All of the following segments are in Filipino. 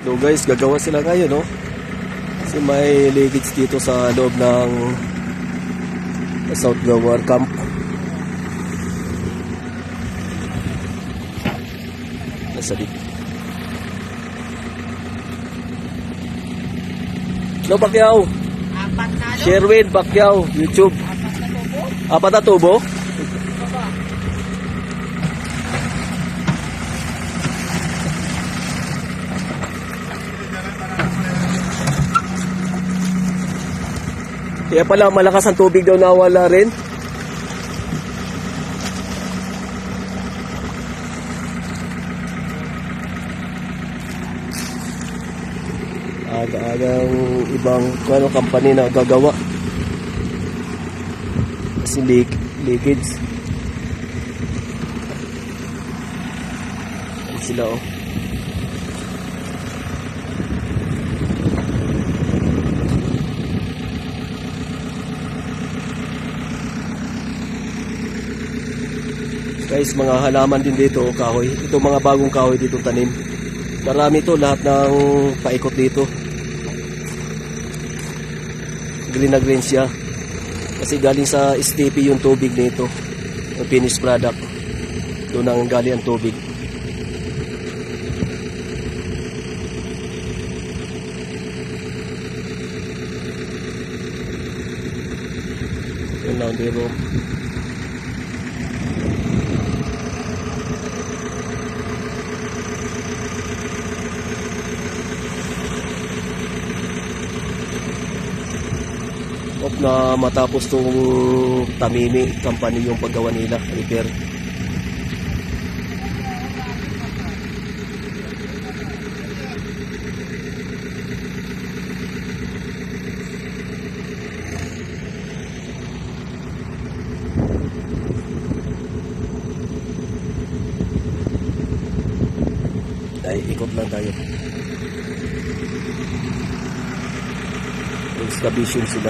So guys, gagawa sila ngayon, no? Kasi may leakage dito sa loob ng South Gawar Camp. Nasa dito. No, Pacquiao. Sherwin Pacquiao, YouTube. Apat na tubo? Kaya pala malakas ang tubig daw nawala rin. Aga-agang ibang company na gagawa. Kasi leakage. Ayan sila, oh. Guys, mga halaman din dito, kahoy. Ito mga bagong kahoy dito tanim. Marami to, lahat ng paikot dito. Green na green siya. Kasi galing sa STP yung tubig nito. Yung finished product. Doon ang galing ang tubig. Yun lang, pero na matapos tong Tamimi company yung paggawa nila, repair. Ay, ikot lang tayo. Excavation sila.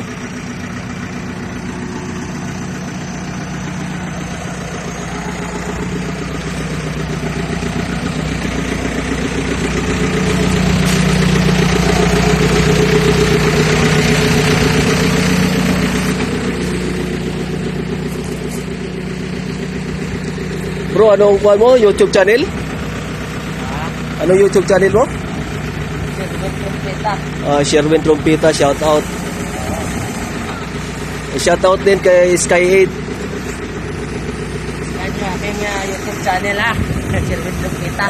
Bro, anong kuha mo? YouTube channel? Anong YouTube channel mo? Sherwin Trumpeta, shout out. Shout out din kay Sky 8. Yan yung aking YouTube channel, Sherwin Trumpeta.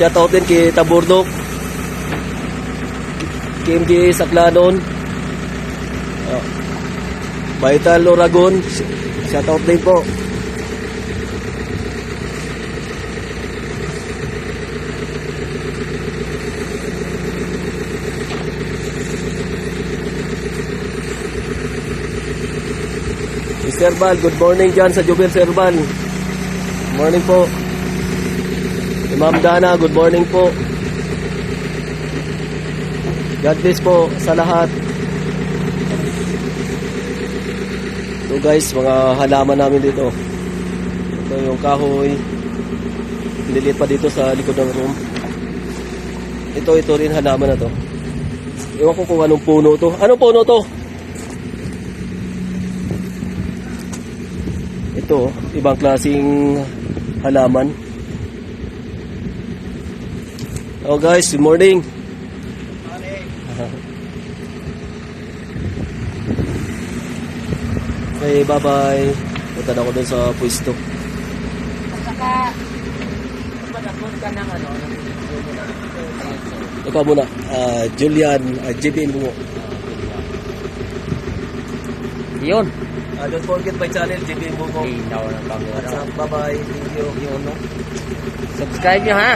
Shout out din kay Taburdok, KMG Saklanon, Vital Oragon. Shout out din po. Mr. Bal, good morning dyan sa Jubel Serban. Good morning po. Ma'am Dana, good morning po. God bless po sa lahat. So guys, mga halaman namin dito. Ito yung kahoy. Piniliit pa dito sa likod ng room. Ito rin halaman na to. Ewan ko kung anong puno to. Anong puno to? Ito, ibang klaseng halaman. Oh guys, good morning. Okay, bye-bye. Punta na ako dun sa pwesto. At saka, mag-upload ka ng Ikaw muna, Julian, JBL mo. Yun. Don't forget my channel, JBL mo ko. Bye-bye. Bye-bye. Thank you. Subscribe nyo, ha?